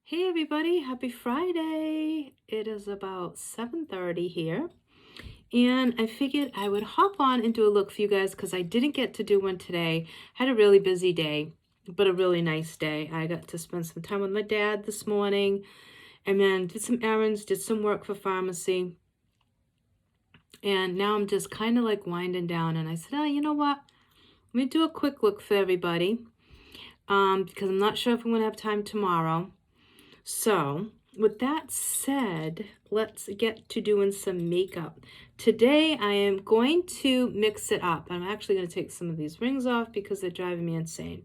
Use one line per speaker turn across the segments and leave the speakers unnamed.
Hey everybody, happy Friday. It is about 7:30 here, and I figured I would hop on and do a look for you guys because I didn't get to do one today. Had a really busy day, but a really nice day. I got to spend some time with my dad this morning and then did some errands, did some work for pharmacy, and now I'm just kind of like winding down, and I said, "Oh, you know what? Let me do a quick look for everybody because I'm not sure if I'm going to have time tomorrow." So, with that said, let's get to doing some makeup. Today, I am going to mix it up. I'm actually going to take some of these rings off because they're driving me insane.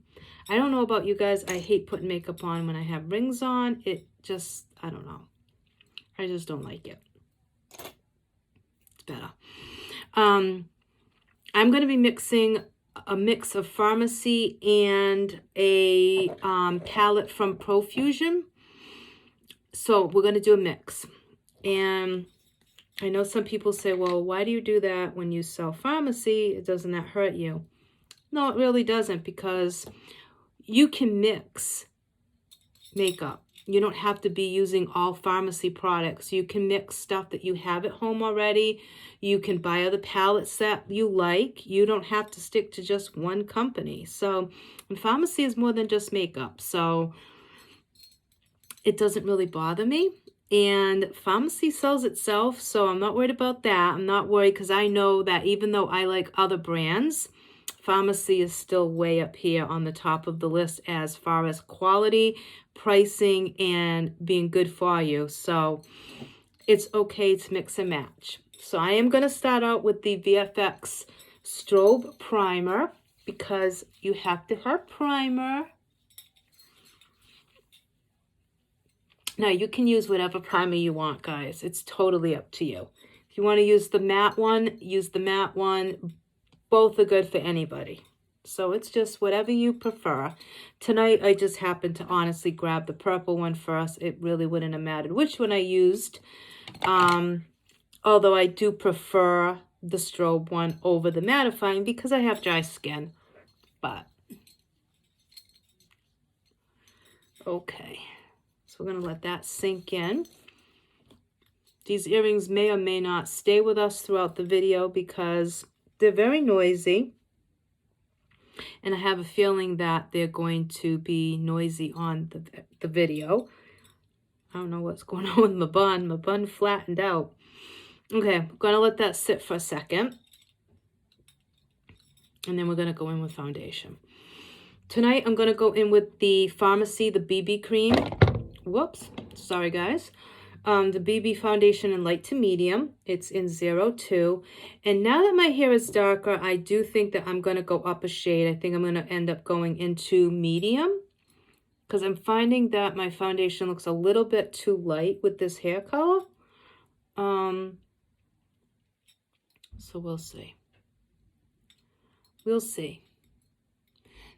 I don't know about you guys. I hate putting makeup on when I have rings on. It just, I don't know. I just don't like it. It's better. I'm going to be mixing a mix of Pharmacy and a palette from Profusion. So we're going to do a mix. And I know some people say, well, why do you do that when you sell Pharmacy? Doesn't that hurt you? No, it really doesn't, because you can mix makeup. You don't have to be using all Pharmacy products. You can mix stuff that you have at home already. You can buy other palettes that you like. You don't have to stick to just one company. So, and Pharmacy is more than just makeup. So it doesn't really bother me. And Pharmacy sells itself, so I'm not worried about that. I'm not worried because I know that even though I like other brands, Pharmacy is still way up here on the top of the list as far as quality, pricing, and being good for you. So it's okay to mix and match. So I am going to start out with the VFX Strobe Primer because you have to have primer. Now, you can use whatever primer you want, guys. It's totally up to you. If you want to use the matte one, use the matte one. Both are good for anybody. So it's just whatever you prefer. Tonight, I just happened to honestly grab the purple one first. It really wouldn't have mattered which one I used. Although I do prefer the strobe one over the mattifying because I have dry skin. But, okay. So we're going to let that sink in. These earrings may or may not stay with us throughout the video because they're very noisy. And I have a feeling that they're going to be noisy on the video. I don't know what's going on with my bun. My bun flattened out. Okay, I'm going to let that sit for a second. And then we're going to go in with foundation. Tonight, I'm going to go in with the Pharmacy, the BB cream. Whoops. Sorry, guys. The BB foundation in light to medium. It's in 02. And now that my hair is darker, I do think that I'm going to go up a shade. I think I'm going to end up going into medium because I'm finding that my foundation looks a little bit too light with this hair color. So we'll see. We'll see.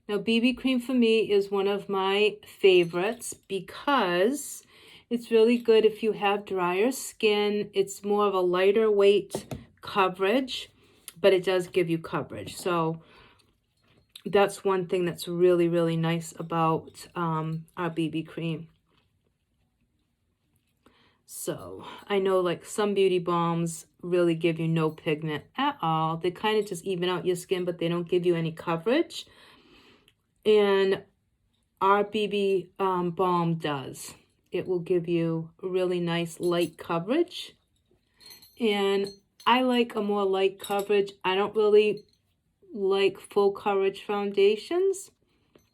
Now, BB cream for me is one of my favorites because it's really good if you have drier skin. It's more of a lighter weight coverage, but it does give you coverage. So that's one thing that's really, really nice about our BB cream. So I know like some beauty balms really give you no pigment at all. They kind of just even out your skin, but they don't give you any coverage. And our BB balm does. It will give you really nice light coverage. And I like a more light coverage. I don't really like full coverage foundations,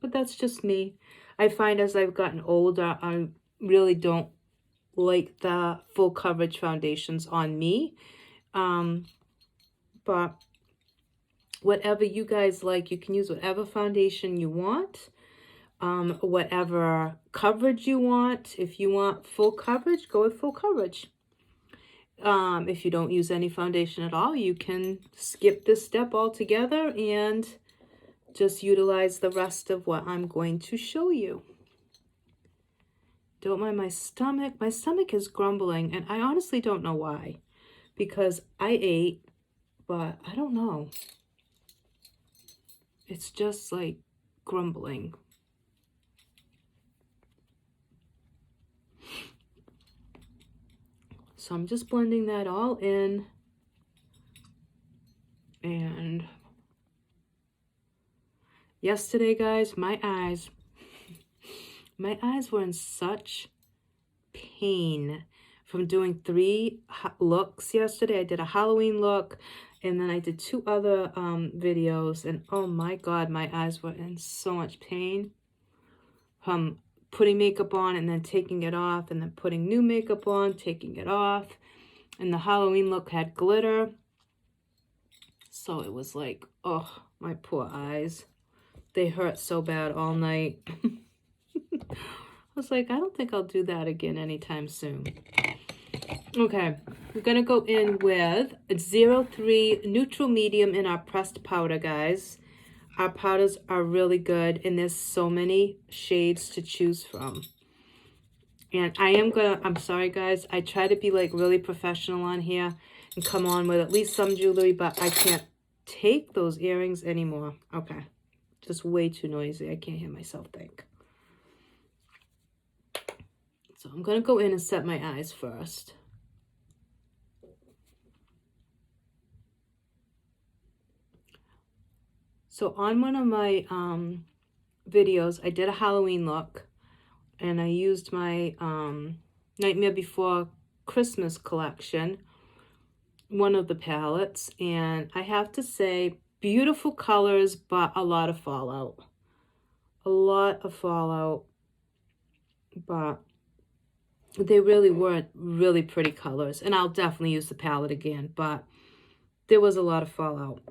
but that's just me. I find as I've gotten older, I really don't like the full coverage foundations on me. But whatever you guys like, you can use whatever foundation you want. Whatever coverage you want. If you want full coverage, go with full coverage. If you don't use any foundation at all, you can skip this step altogether and just utilize the rest of what I'm going to show you. Don't mind my stomach. My stomach is grumbling, and I honestly don't know why. Because I ate, but I don't know. It's just like grumbling. So I'm just blending that all in. And yesterday, guys, my eyes were in such pain from doing 3 looks yesterday. I did a Halloween look, and then I did 2 other videos, and oh my God, my eyes were in so much pain from putting makeup on and then taking it off, and then putting new makeup on, taking it off. And the Halloween look had glitter. So it was like, oh, my poor eyes. They hurt so bad all night. I was like, I don't think I'll do that again anytime soon. Okay, we're going to go in with 03 Neutral Medium in our pressed powder, guys. Our powders are really good, and there's so many shades to choose from. And I'm sorry, guys, I try to be like really professional on here and come on with at least some jewelry, but I can't take those earrings anymore. Okay, just way too noisy. I can't hear myself think. So I'm going to go in and set my eyes first. So on one of my videos, I did a Halloween look, and I used my Nightmare Before Christmas collection, one of the palettes, and I have to say, beautiful colors, but a lot of fallout. A lot of fallout, but they really were really pretty colors, and I'll definitely use the palette again, but there was a lot of fallout.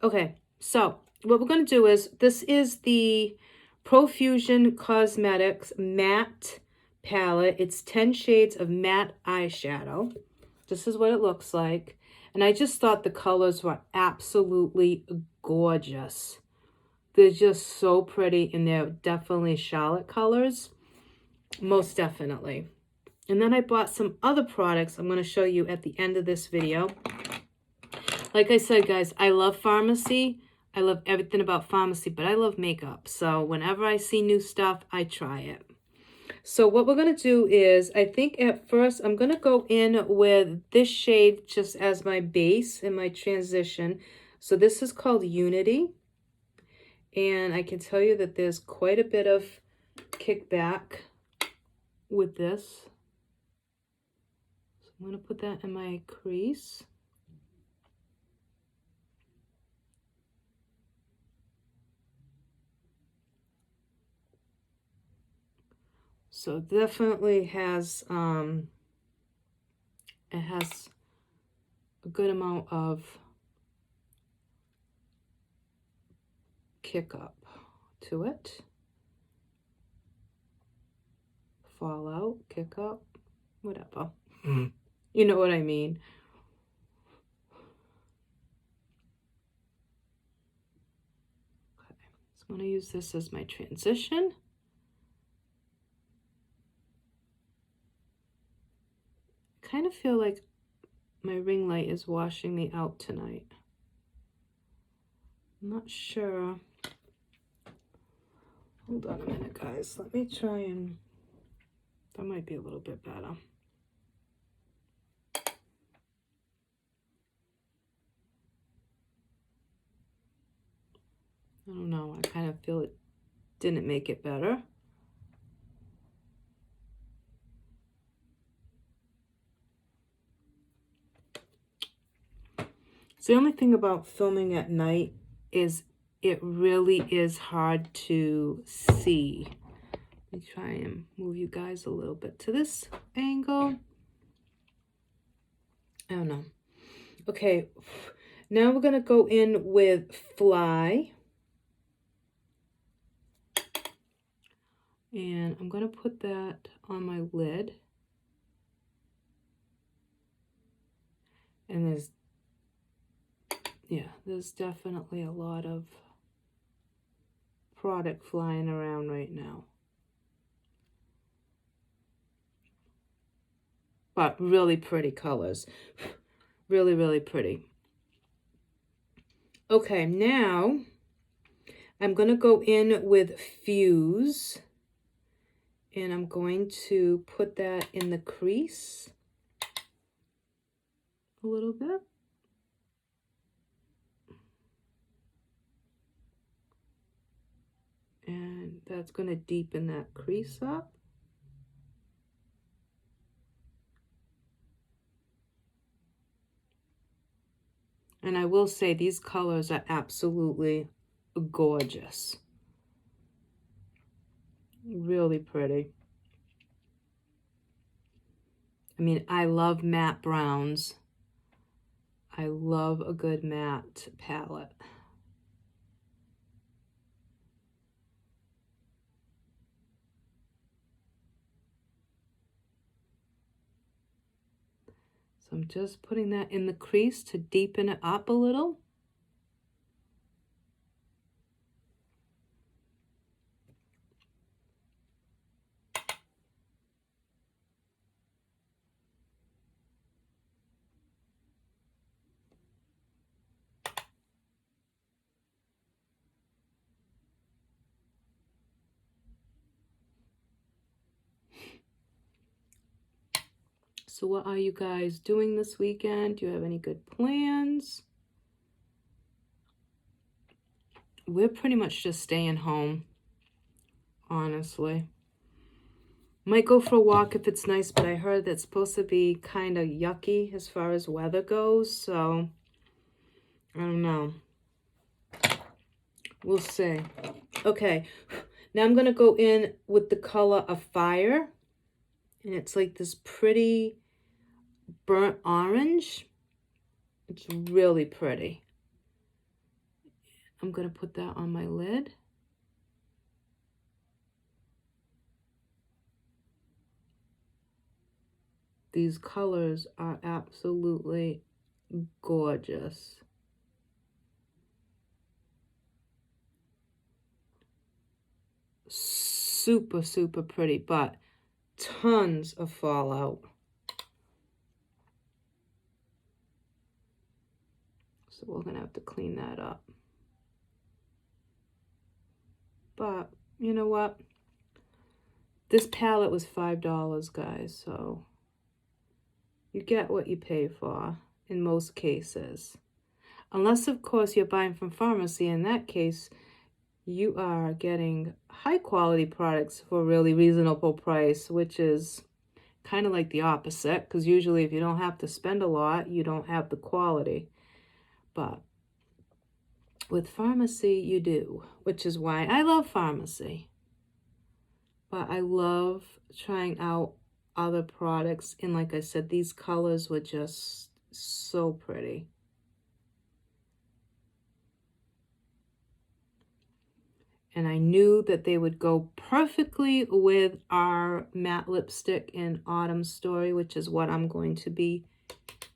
Okay, so what we're going to do is, this is the Profusion Cosmetics Matte Palette. It's 10 shades of matte eyeshadow. This is what it looks like. And I just thought the colors were absolutely gorgeous. They're just so pretty, and they're definitely Charlotte colors. Most definitely. And then I bought some other products I'm going to show you at the end of this video. Like I said, guys, I love pharmacy. I love everything about pharmacy, but I love makeup. So whenever I see new stuff, I try it. So what we're going to do is, I think at first I'm going to go in with this shade just as my base in my transition. So this is called Unity. And I can tell you that there's quite a bit of kickback with this. So I'm going to put that in my crease. So definitely has, it has a good amount of kick up to it. Fallout, kick up, whatever. You know what I mean. Okay, so I'm going to use this as my transition. I kind of feel like my ring light is washing me out tonight. I'm not sure. Hold on a minute, guys. Let me try and... That might be a little bit better. I don't know. I kind of feel it didn't make it better. So the only thing about filming at night is it really is hard to see. Let me try and move you guys a little bit to this angle. I don't know. Okay, now we're going to go in with Fly. And I'm going to put that on my lid. And there's definitely a lot of product flying around right now. But really pretty colors. Really, really pretty. Okay, now I'm going to go in with Fuse. And I'm going to put that in the crease. a little bit. And that's going to deepen that crease up. And I will say these colors are absolutely gorgeous. Really pretty. I mean, I love matte browns. I love a good matte palette. So I'm just putting that in the crease to deepen it up a little. So what are you guys doing this weekend? Do you have any good plans? We're pretty much just staying home, honestly. Might go for a walk if it's nice, but I heard that's supposed to be kind of yucky as far as weather goes, so I don't know. We'll see. Okay, now I'm going to go in with the color of Fire, and it's like this pretty burnt orange. It's really pretty. I'm going to put that on my lid. These colors are absolutely gorgeous. Super, super pretty, but tons of fallout. So we're going to have to clean that up. But you know what? This palette was $5, guys, so you get what you pay for in most cases. Unless, of course, you're buying from pharmacy. In that case, you are getting high quality products for a really reasonable price, which is kind of like the opposite, because usually if you don't have to spend a lot, you don't have the quality. But with pharmacy, you do, which is why I love pharmacy. But I love trying out other products. And like I said, these colors were just so pretty. And I knew that they would go perfectly with our matte lipstick in Autumn Story, which is what I'm going to be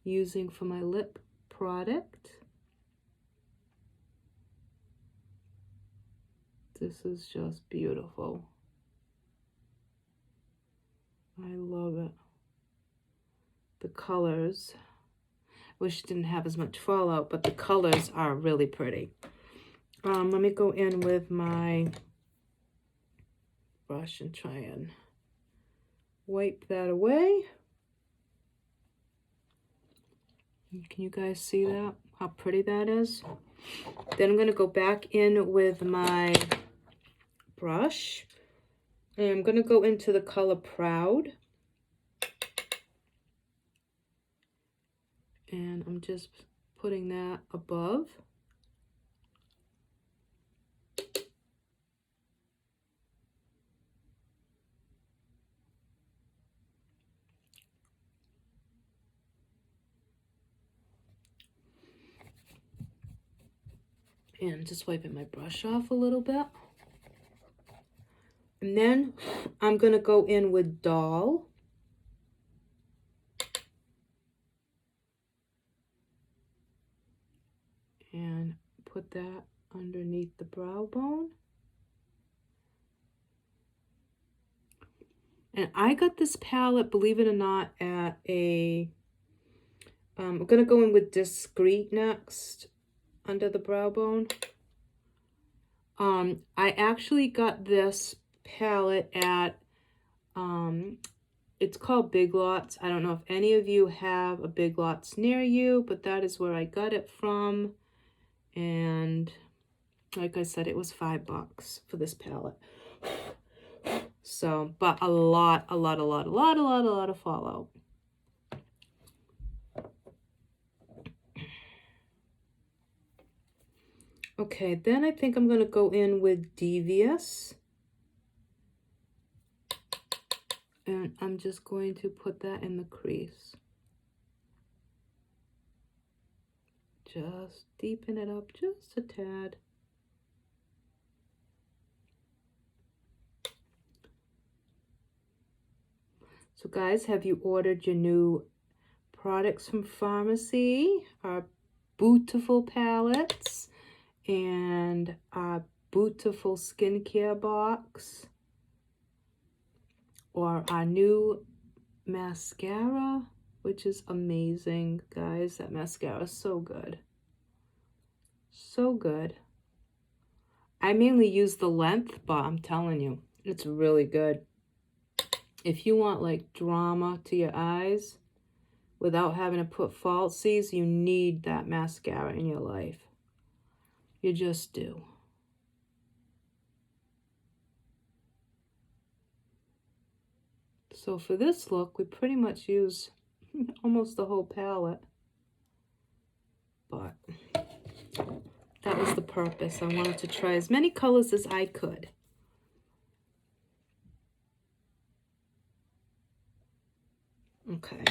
using for my lip product. This is just beautiful. I love it. The colors, wish it didn't have as much fallout, but the colors are really pretty. Let me go in with my brush and try and wipe that away. Can you guys see that? How pretty that is? Then I'm going to go back in with my brush. And I'm going to go into the color Proud. And I'm just putting that above. And just wiping my brush off a little bit. And then I'm going to go in with Doll. And put that underneath the brow bone. And I got this palette, believe it or not, at a... I'm going to go in with Discreet next, under the brow bone. I actually got this palette at it's called Big Lots. I don't know if any of you have a Big Lots near you, but that is where I got it from. And like I said, it was $5 for this palette. So, but a lot of fallout. Okay, then I think I'm going to go in with Devious. And I'm just going to put that in the crease. Just deepen it up just a tad. So guys, have you ordered your new products from Farmacy? Our beautiful palettes and our beautiful skincare box, or our new mascara, which is amazing, guys. That mascara is so good. So good. I mainly use the length, but I'm telling you, it's really good. If you want like drama to your eyes without having to put falsies, you need that mascara in your life. You just do. So for this look, we pretty much use almost the whole palette. But that was the purpose. I wanted to try as many colors as I could. Okay.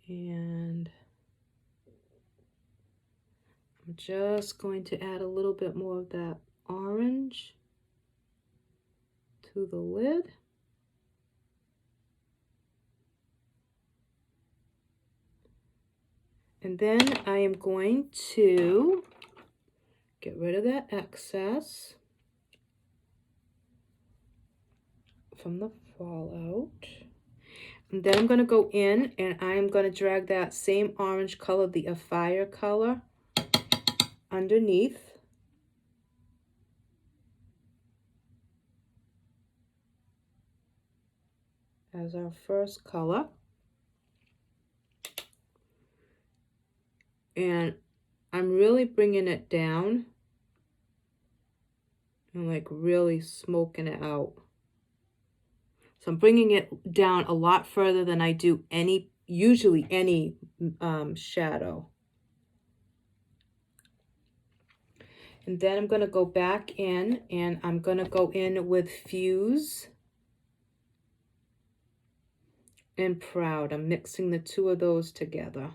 And I'm just going to add a little bit more of that orange to the lid. And then I am going to get rid of that excess from the fallout. And then I'm going to go in and I'm going to drag that same orange color, the Afire color, underneath. As our first color. And I'm really bringing it down and like really smoking it out. So I'm bringing it down a lot further than I do usually any shadow. And then I'm going to go back in and I'm going to go in with Fuse and Proud. I'm mixing the two of those together.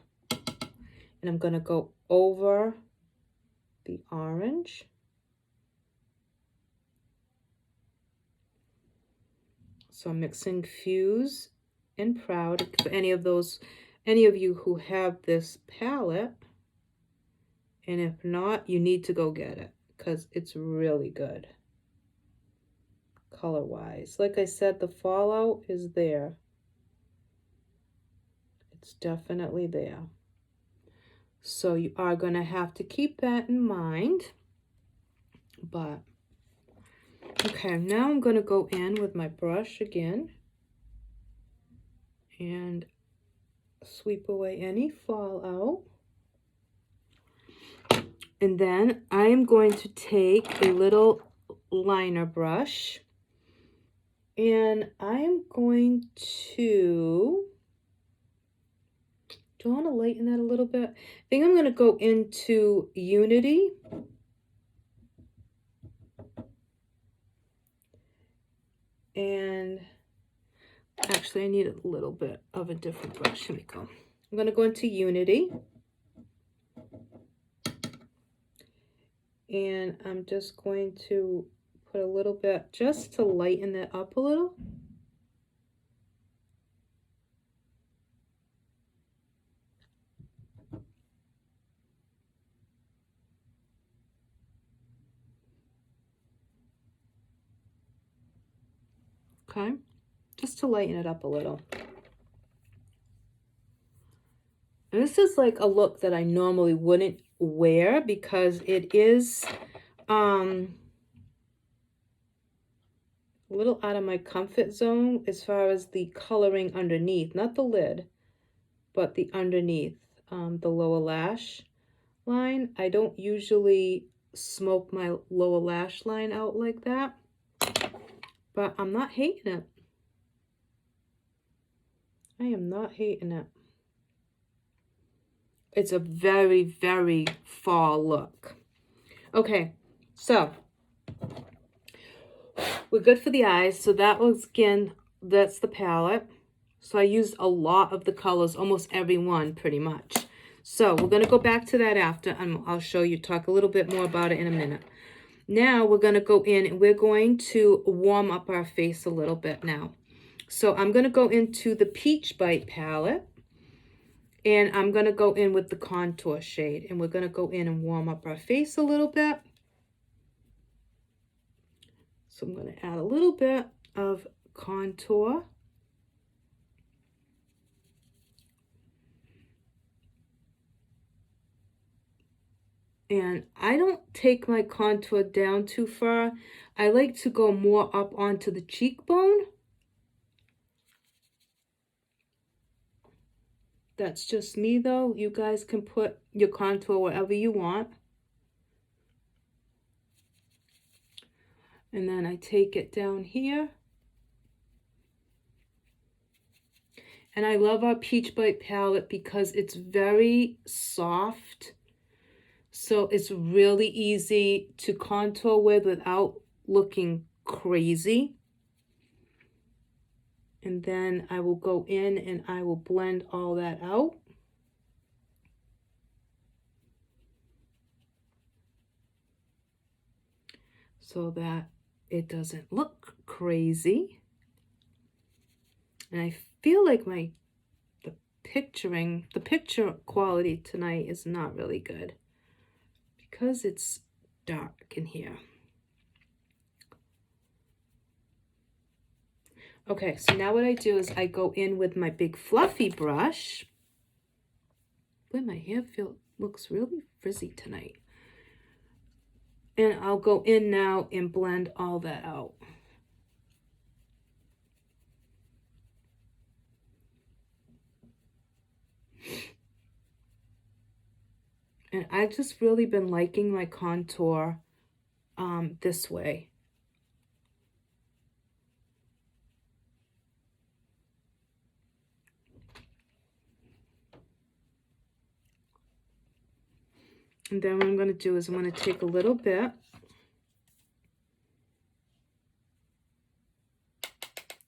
And I'm going to go over the orange. So I'm mixing Fuse and Proud. For any of you who have this palette, and if not, you need to go get it because it's really good color-wise. Like I said, the fallout is there. It's definitely there. So you are going to have to keep that in mind. But, okay, now I'm going to go in with my brush again and sweep away any fallout. And then I am going to take a little liner brush and I am going to... Do I want to lighten that a little bit? I think I'm going to go into Unity. And actually, I need a little bit of a different brush. Here we go. I'm going to go into Unity. And I'm just going to put a little bit just to lighten it up a little. Okay, just to lighten it up a little. And this is like a look that I normally wouldn't wear because it is a little out of my comfort zone as far as the coloring underneath, not the lid, but the underneath, the lower lash line. I don't usually smoke my lower lash line out like that, but I'm not hating it. I am not hating it. It's a very, very fall look. Okay, so we're good for the eyes. So that was, again, that's the palette. So I used a lot of the colors, almost every one pretty much. So we're going to go back to that after, and I'll show you, talk a little bit more about it in a minute. Now we're going to go in and we're going to warm up our face a little bit now. So I'm going to go into the Peach Bite palette, and I'm going to go in with the contour shade, and we're going to go in and warm up our face a little bit. So I'm going to add a little bit of contour. And I don't take my contour down too far. I like to go more up onto the cheekbone. That's just me though. You guys can put your contour wherever you want. And then I take it down here. And I love our Peach Bite palette because it's very soft. So it's really easy to contour with without looking crazy. And then I will go in and I will blend all that out. So that it doesn't look crazy. And I feel like the picture quality tonight is not really good because it's dark in here. Okay, so now what I do is I go in with my big fluffy brush. Boy, my hair looks really frizzy tonight. And I'll go in now and blend all that out. And I've just really been liking my contour this way. And then what I'm going to do is I'm going to take a little bit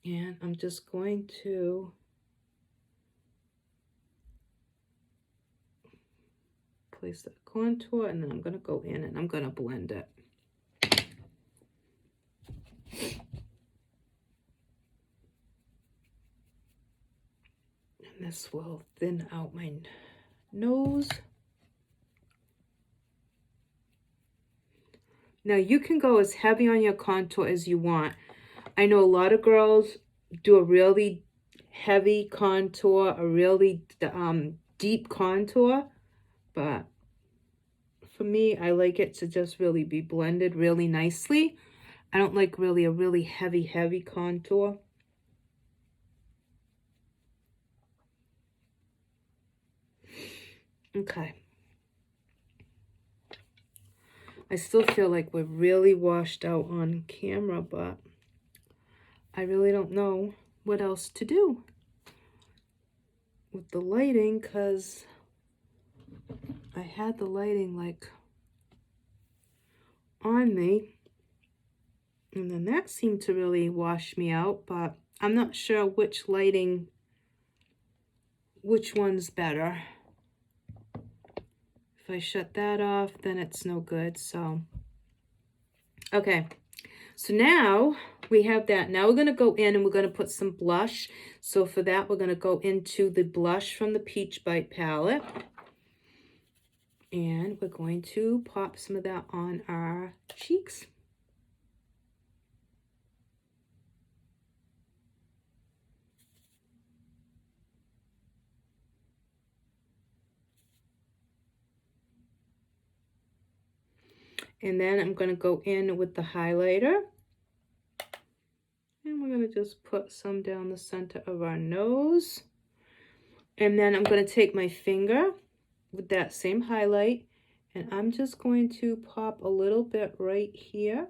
and I'm just going to place that contour, and then I'm going to go in and I'm going to blend it. And this will thin out my nose. Now you can go as heavy on your contour as you want. I know a lot of girls do a really heavy contour, a really deep contour, but for me, I like it to just really be blended really nicely. I don't like really a really heavy contour. Okay. I still feel like we're really washed out on camera, but I really don't know what else to do with the lighting, because I had the lighting like on me, and then that seemed to really wash me out, but I'm not sure which one's better. If I shut that off, then it's no good. So okay, so now we have that. Now we're going to go in and we're going to put some blush. So for that, we're going to go into the blush from the Peach Bite palette. And we're going to pop some of that on our cheeks. And then I'm going to go in with the highlighter. And we're going to just put some down the center of our nose. And then I'm going to take my finger with that same highlight, and I'm just going to pop a little bit right here.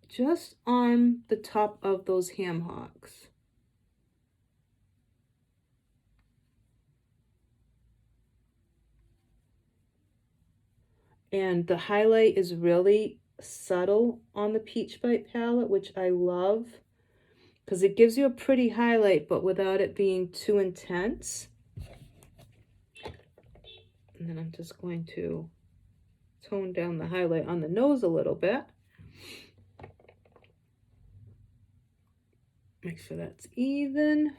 Just on the top of those ham hocks. And the highlight is really subtle on the Peach Bite palette, which I love, because it gives you a pretty highlight, but without it being too intense. And then I'm just going to tone down the highlight on the nose a little bit. Make sure that's even.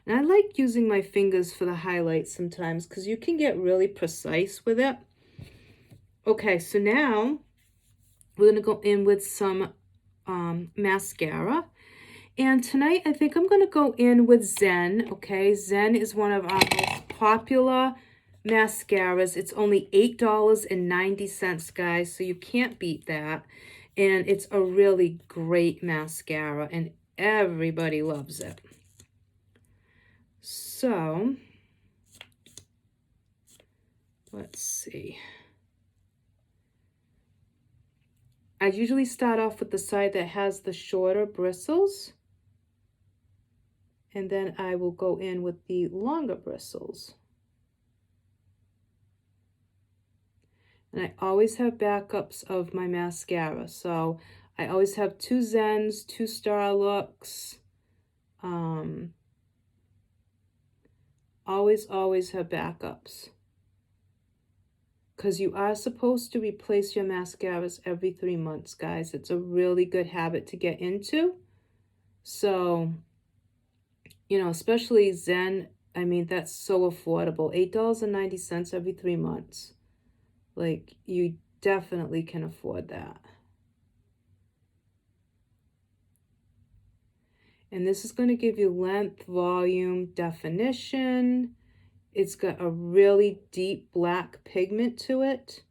And I like using my fingers for the highlights sometimes because you can get really precise with it. Okay, so now we're going to go in with some mascara. And tonight I think I'm going to go in with Zen. Okay, Zen is one of our most popular mascaras. It's only $8.90, guys, so you can't beat that. And it's a really great mascara, and everybody loves it. So, let's see. I usually start off with the side that has the shorter bristles. And then I will go in with the longer bristles. And I always have backups of my mascara. So I always have 2 Zens, 2 Starlooks. Always have backups. Because you are supposed to replace your mascaras every 3 months, guys. It's a really good habit to get into. So, you know, especially Zen, I mean, that's so affordable. $8.90 every 3 months. Like, you definitely can afford that. And this is going to give you length, volume, definition. It's got a really deep black pigment to it.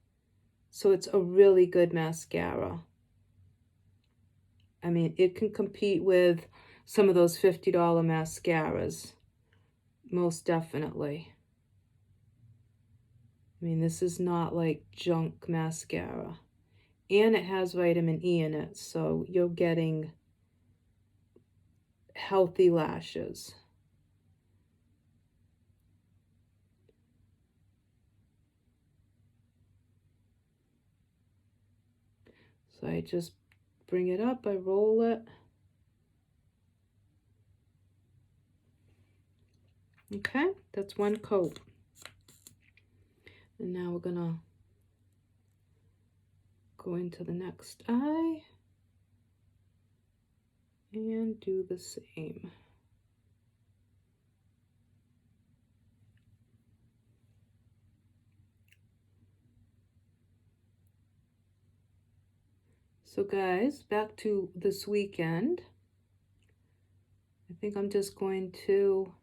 So it's a really good mascara. I mean, it can compete with some of those $50 mascaras. Most definitely. I mean, this is not like junk mascara. And it has vitamin E in it, so you're getting healthy lashes. So I just bring it up, I roll it. Okay, that's one coat. And now we're gonna go into the next eye and do the same. So guys, back to this weekend. I think I'm just going to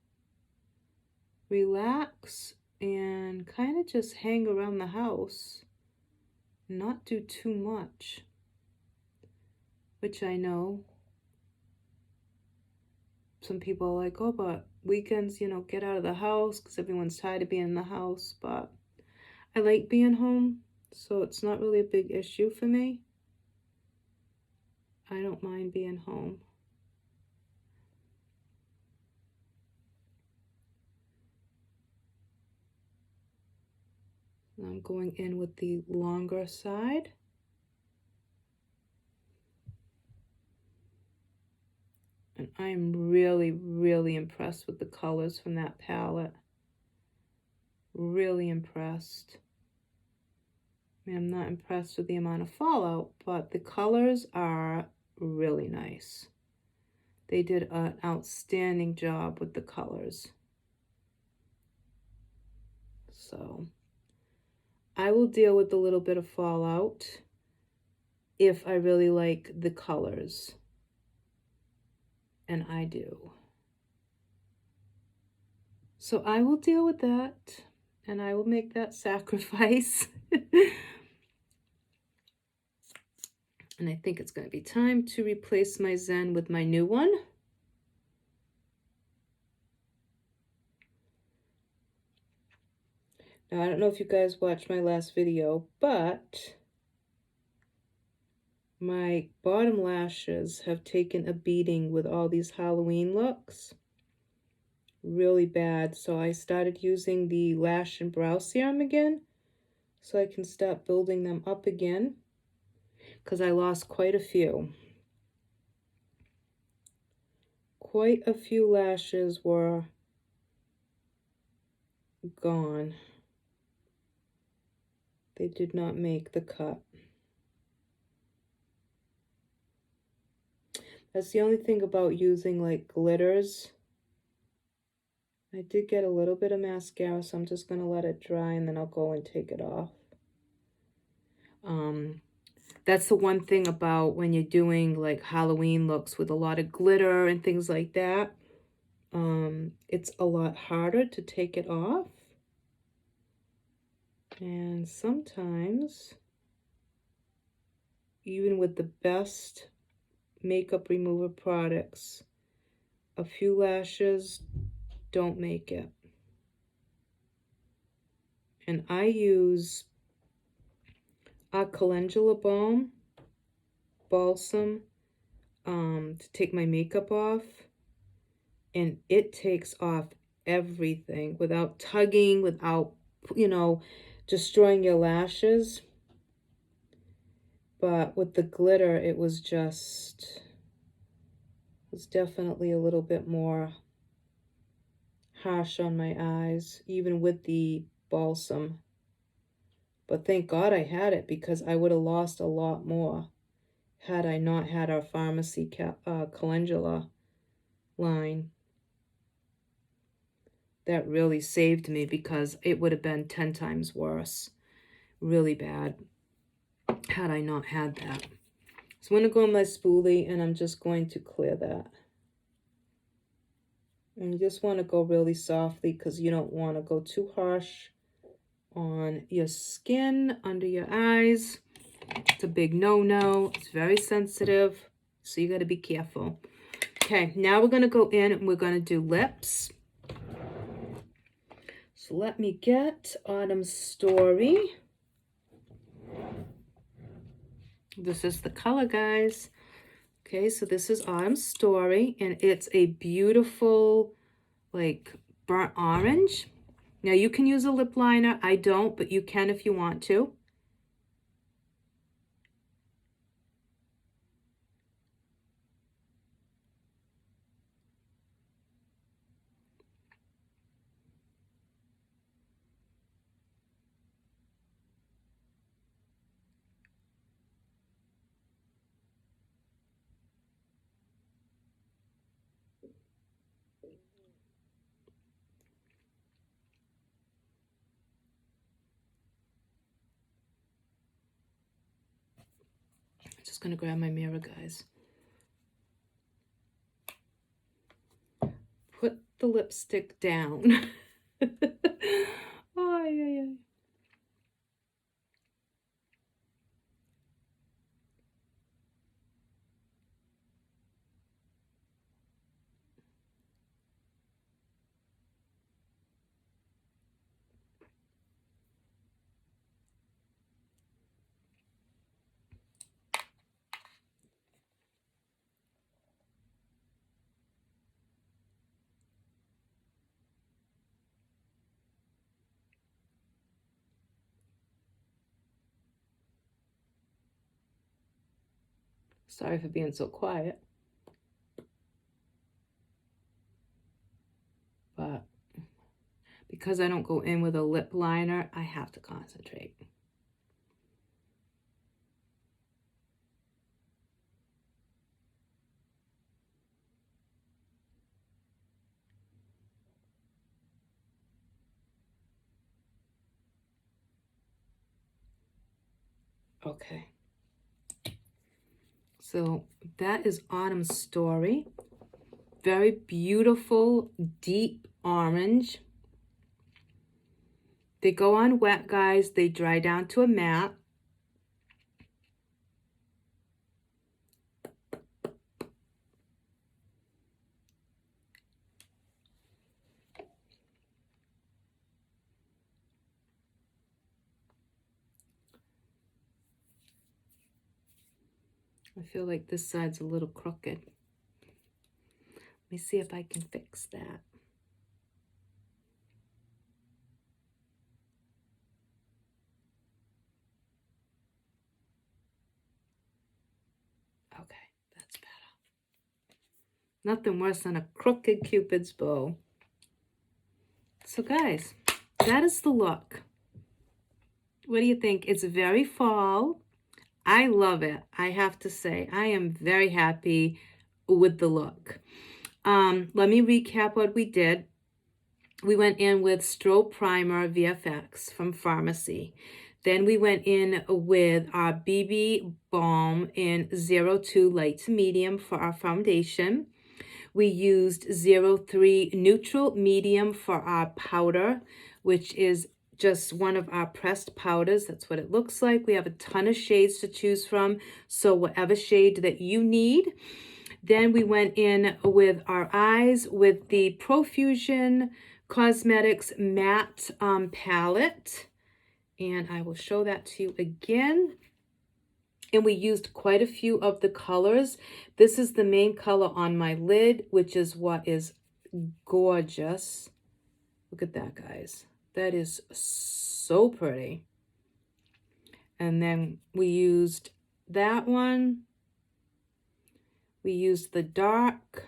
relax and kind of just hang around the house, not do too much, which I know some people are like, oh, but weekends, you know, get out of the house because everyone's tired of being in the house. But I like being home, so it's not really a big issue for me. I don't mind being home. I'm going in with the longer side. And I'm really, really impressed with the colors from that palette. Really impressed. I mean, I'm not impressed with the amount of fallout, but the colors are really nice. They did an outstanding job with the colors. So I will deal with a little bit of fallout if I really like the colors. And I do. So I will deal with that and I will make that sacrifice. And I think it's going to be time to replace my Zen with my new one. Now, I don't know if you guys watched my last video, but my bottom lashes have taken a beating with all these Halloween looks. Really bad. So I started using the Lash and Brow Serum again so I can start building them up again because I lost quite a few. Quite a few lashes were gone. They did not make the cut. That's the only thing about using like glitters. I did get a little bit of mascara, so I'm just going to let it dry and then I'll go and take it off. That's the one thing about when you're doing like Halloween looks with a lot of glitter and things like that. It's a lot harder to take it off. And sometimes, even with the best makeup remover products, a few lashes don't make it. And I use a Calendula balsam to take my makeup off, and it takes off everything without tugging, without, you know, destroying your lashes. But with the glitter, it was definitely a little bit more harsh on my eyes, even with the balsam. But thank God I had it, because I would have lost a lot more had I not had our pharmacy calendula line. That really saved me, because it would have been 10 times worse. Really bad had I not had that. So I'm going to go on my spoolie and I'm just going to clear that. And you just want to go really softly, because you don't want to go too harsh on your skin, under your eyes. It's a big no-no. It's very sensitive, so you got to be careful. Okay, now we're going to go in and we're going to do lips. So let me get Autumn's Story. This is the color, guys. Okay, so this is Autumn's Story, and it's a beautiful, like, burnt orange. Now, you can use a lip liner. I don't, but you can if you want to. Just gonna grab my mirror, guys. Put the lipstick down. Oh, yeah. Sorry for being so quiet. But because I don't go in with a lip liner, I have to concentrate. Okay. So that is Autumn's Story. Very beautiful, deep orange. They go on wet, guys. They dry down to a matte. I feel like this side's a little crooked. Let me see if I can fix that. Okay, that's better. Nothing worse than a crooked Cupid's bow. So guys, that is the look. What do you think? It's very fall. I love it. I have to say, I am very happy with the look. Let me recap what we did. We went in with Strobe Primer VFX from Pharmacy. Then we went in with our BB Balm in 02 Light to Medium for our foundation. We used 03 Neutral Medium for our powder, which is just one of our pressed powders. That's what it looks like. We have a ton of shades to choose from, so whatever shade that you need. Then we went in with our eyes with the Profusion Cosmetics Matte Palette. And I will show that to you again. And we used quite a few of the colors. This is the main color on my lid, which is what is gorgeous. Look at that, guys. That is so pretty. And then we used that one. We used the dark.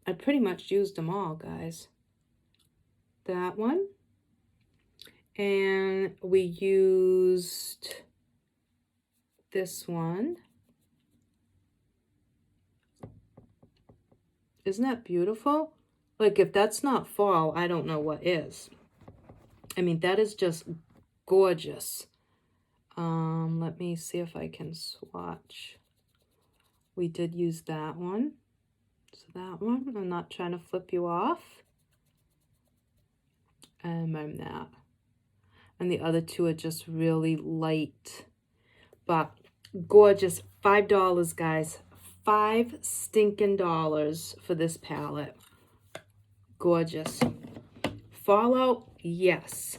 I pretty much used them all, guys. That one. And we used this one. Isn't that beautiful? Like, if that's not fall, I don't know what is. I mean, that is just gorgeous. Let me see if I can swatch. We did use that one. So that one, I'm not trying to flip you off. And I'm that. And the other two are just really light, but gorgeous. $5, guys. $5 stinking for this palette. Gorgeous. Fallout? Yes.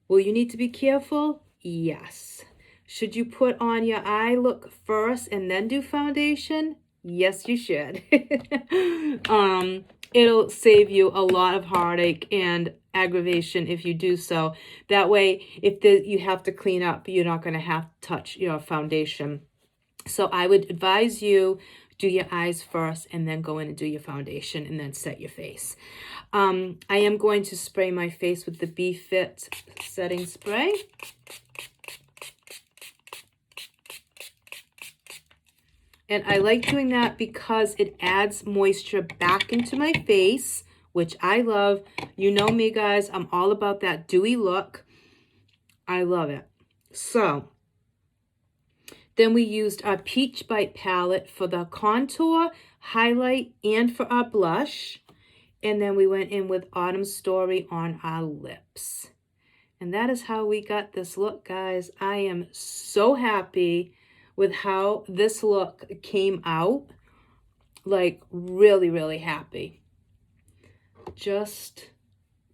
Will you need to be careful? Yes. Should you put on your eye look first and then do foundation? Yes, you should. It'll save you a lot of heartache and aggravation if you do so. That way, if you have to clean up, you're not going to have to touch your foundation. So I would advise you do your eyes first and then go in and do your foundation and then set your face. I am going to spray my face with the BeFit setting spray. And I like doing that because it adds moisture back into my face, which I love. You know me, guys. I'm all about that dewy look. I love it. So then we used our Peach Bite palette for the contour, highlight, and for our blush. And then we went in with Autumn Story on our lips. And that is how we got this look, guys. I am so happy with how this look came out. Like, really, really happy. Just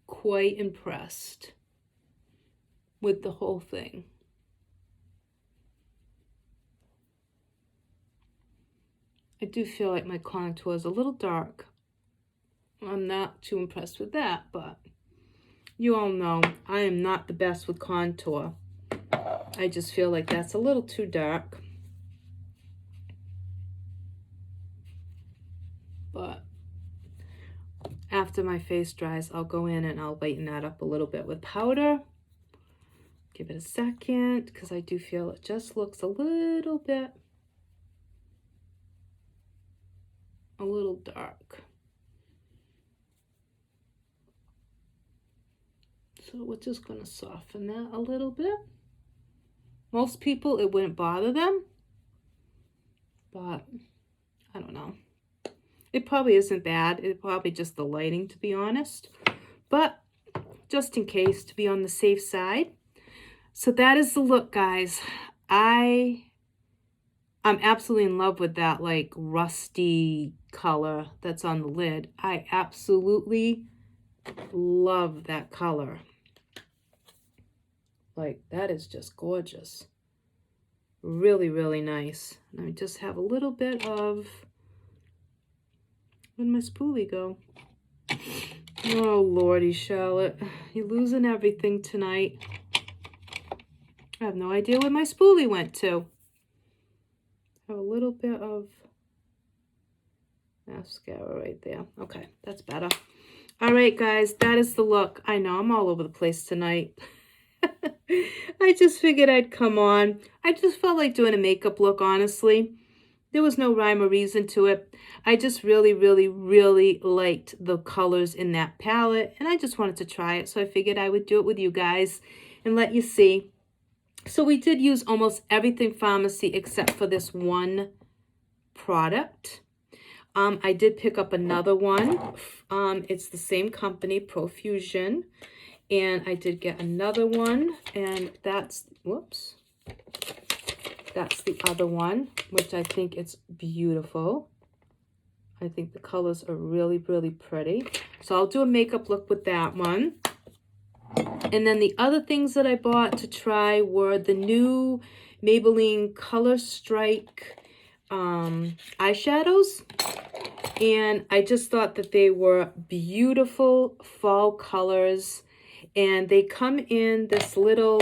quite impressed with the whole thing. I do feel like my contour is a little dark. I'm not too impressed with that, but you all know I am not the best with contour. I just feel like that's a little too dark. But after my face dries, I'll go in and I'll lighten that up a little bit with powder. Give it a second, because I do feel it just looks a little dark. So we're just going to soften that a little bit. Most people, it wouldn't bother them, but I don't know. It probably isn't bad. It's probably just the lighting, to be honest. But just in case, to be on the safe side. So that is the look, guys. I'm absolutely in love with that like rusty color that's on the lid. I absolutely love that color. Like, that is just gorgeous. Really, really nice. Let me just have a little bit of... Where'd my spoolie go? Oh, Lordy, Charlotte. You're losing everything tonight. I have no idea where my spoolie went to. Have a little bit of mascara right there. Okay, that's better. All right, guys, that is the look. I know I'm all over the place tonight. I just figured I'd come on. I just felt like doing a makeup look, honestly. There was no rhyme or reason to it. I just really, really, really liked the colors in that palette, and I just wanted to try it, so I figured I would do it with you guys and let you see. So we did use almost everything Pharmacy except for this one product. I did pick up another one. It's the same company, Profusion. And I did get another one, and that's, whoops, that's the other one, which I think it's beautiful. I think the colors are really, really pretty. So I'll do a makeup look with that one. And then the other things that I bought to try were the new Maybelline Color Strike eyeshadows. And I just thought that they were beautiful fall colors. And they come in this little,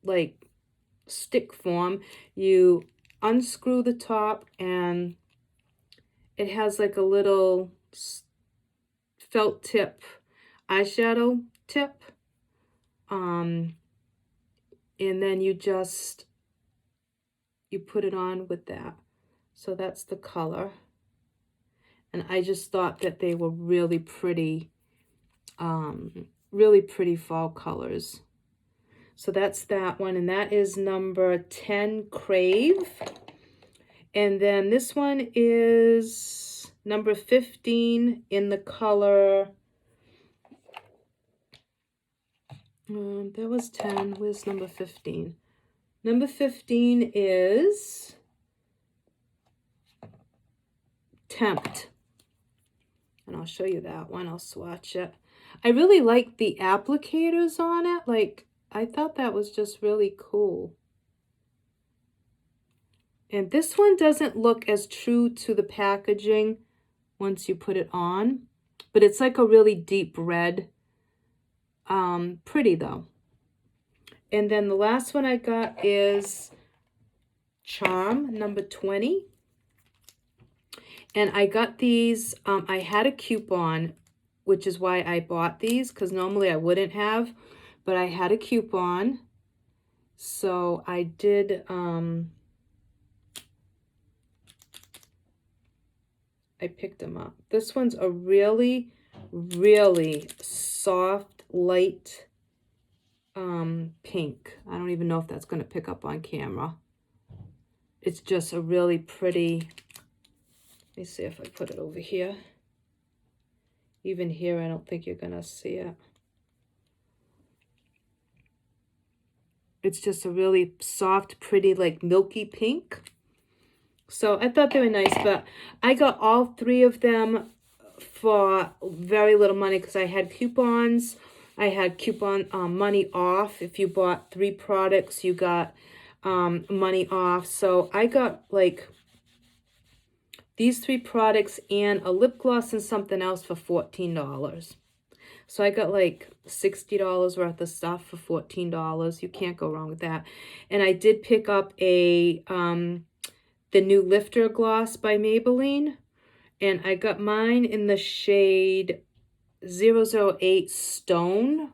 like, stick form. You unscrew the top, and it has, like, a little felt tip eyeshadow tip. And then you put it on with that. So that's the color. And I just thought that they were really pretty, really pretty fall colors. So that's that one, and that is number 10, Crave. And then this one is number 15 in the color, there was 10, where's number 15? Number 15 is Tempt. And I'll show you that one, I'll swatch it. I really like the applicators on it. Like, I thought that was just really cool. And this one doesn't look as true to the packaging once you put it on, but it's like a really deep red. Pretty though. And then the last one I got is Charm, number 20. And I got these, I had a coupon, which is why I bought these, because normally I wouldn't have, but I had a coupon. So I did, I picked them up. This one's a really, really soft, light pink. I don't even know if that's going to pick up on camera. It's just a really pretty, let me see if I put it over here. Even here, I don't think you're going to see it. It's just a really soft, pretty, like milky pink. So I thought they were nice, but I got all three of them for very little money because I had coupons. I had coupon money off. If you bought 3 products, you got money off. So I got like these 3 products and a lip gloss and something else for $14. So I got like $60 worth of stuff for $14. You can't go wrong with that. And I did pick up a the new Lifter Gloss by Maybelline. And I got mine in the shade 008 Stone,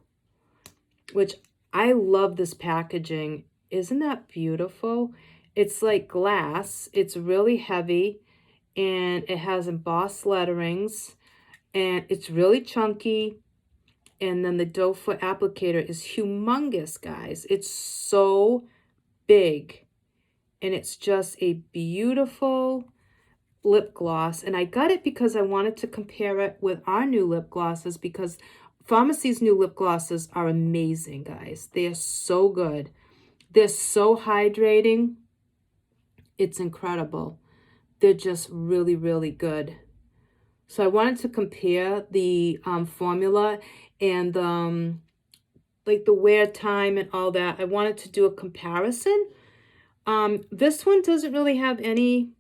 which I love this packaging. Isn't that beautiful? It's like glass. It's really heavy, and it has embossed letterings, and it's really chunky. And then the doe foot applicator is humongous, guys. It's so big, and it's just a beautiful lip gloss. And I got it because I wanted to compare it with our new lip glosses, because Pharmacy's new lip glosses are amazing, guys. They are so good. They're so hydrating. It's incredible. They're just really, really good. So I wanted to compare the formula and like the wear time and all that. I wanted to do a comparison. This one doesn't really have any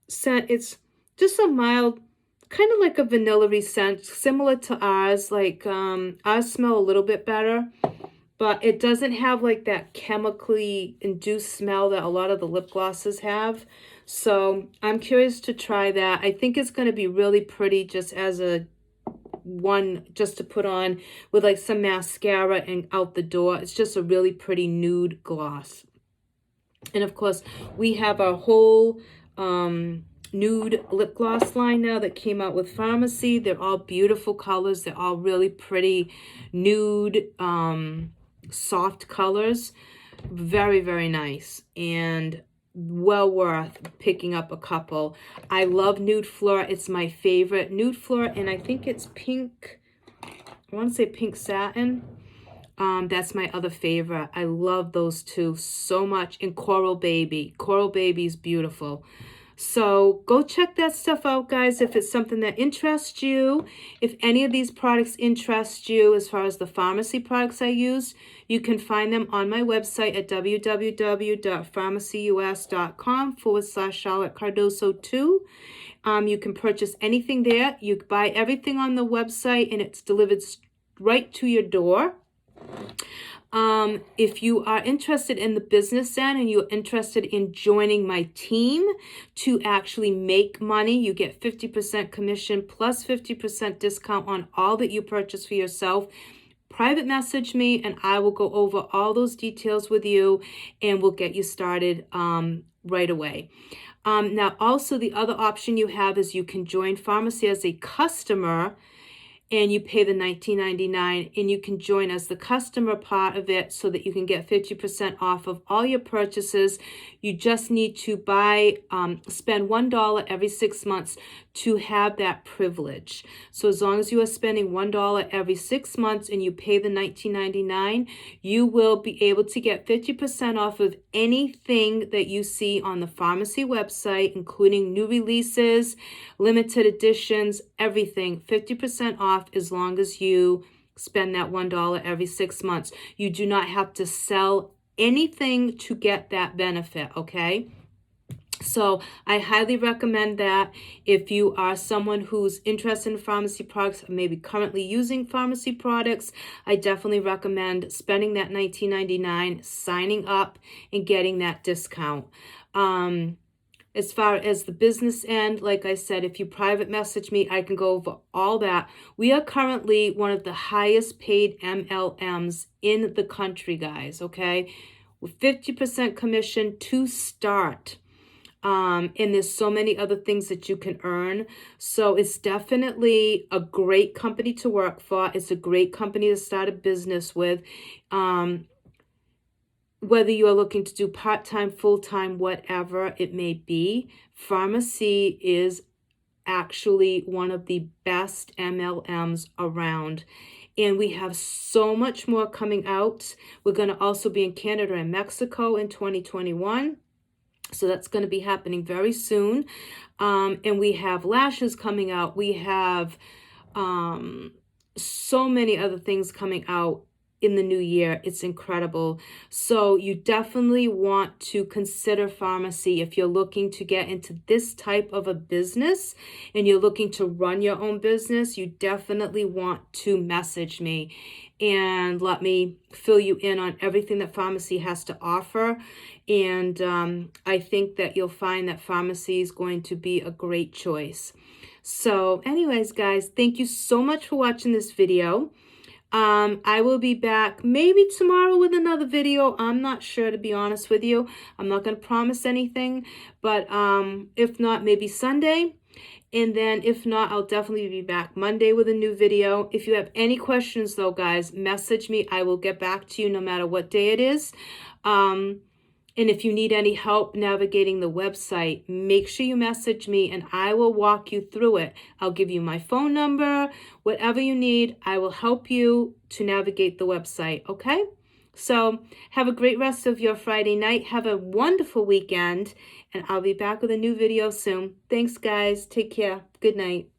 scent. It's just a mild, kind of like a vanilla-y scent, similar to ours. Like ours smell a little bit better, but it doesn't have like that chemically induced smell that a lot of the lip glosses have. So I'm curious to try that. I think it's going to be really pretty just as a one just to put on with like some mascara and out the door. It's just a really pretty nude gloss. And of course, we have our whole nude lip gloss line now that came out with Pharmacy. They're all beautiful colors. They're all really pretty nude, soft colors. Very, very nice. And well worth picking up a couple. I love Nude Fleur. It's my favorite. Nude Fleur, and I think it's pink. I want to say pink satin. That's my other favorite. I love those two so much. And Coral Baby. Coral Baby is beautiful. So go check that stuff out, guys, if it's something that interests you. If any of these products interest you as far as the Pharmacy products I use, you can find them on my website at www.pharmacyus.com/Charlotte Cardoso 2. You can purchase anything there. You buy everything on the website and it's delivered right to your door. If you are interested in the business end and you're interested in joining my team to actually make money, you get 50% commission plus 50% discount on all that you purchase for yourself. Private message me and I will go over all those details with you and we'll get you started right away. Now, also the other option you have is you can join Pharmacy as a customer and you pay the $19.99 and you can join as the customer part of it so that you can get 50% off of all your purchases. You just need to spend $1 every 6 months to have that privilege. So as long as you are spending $1 every 6 months and you pay the $19.99, you will be able to get 50% off of anything that you see on the Pharmacy website, including new releases, limited editions, everything, 50% off as long as you spend that $1 every 6 months. You do not have to sell anything to get that benefit, okay? So I highly recommend that if you are someone who's interested in Pharmacy products, maybe currently using Pharmacy products, I definitely recommend spending that $19.99, signing up, and getting that discount. As far as the business end, like I said, if you private message me, I can go over all that. We are currently one of the highest paid MLMs in the country, guys, okay? With 50% commission to start. And there's so many other things that you can earn. So it's definitely a great company to work for. It's a great company to start a business with. Whether you are looking to do part-time, full-time, whatever it may be, Pharmacy is actually one of the best MLMs around. And we have so much more coming out. We're going to also be in Canada and Mexico in 2021. So that's going to be happening very soon. And we have lashes coming out. We have so many other things coming out in the new year. It's incredible. So you definitely want to consider Pharmacy if you're looking to get into this type of a business and you're looking to run your own business. You definitely want to message me and let me fill you in on everything that Pharmacy has to offer. And I think that you'll find that Pharmacy is going to be a great choice. So anyways, guys, thank you so much for watching this video. I will be back maybe tomorrow with another video. I'm not sure, to be honest with you. I'm not going to promise anything, but if not, maybe Sunday. And then if not, I'll definitely be back Monday with a new video. If you have any questions though, guys, message me. I will get back to you no matter what day it is. And if you need any help navigating the website, make sure you message me and I will walk you through it. I'll give you my phone number, whatever you need, I will help you to navigate the website, okay? So have a great rest of your Friday night. Have a wonderful weekend, and I'll be back with a new video soon. Thanks, guys. Take care. Good night.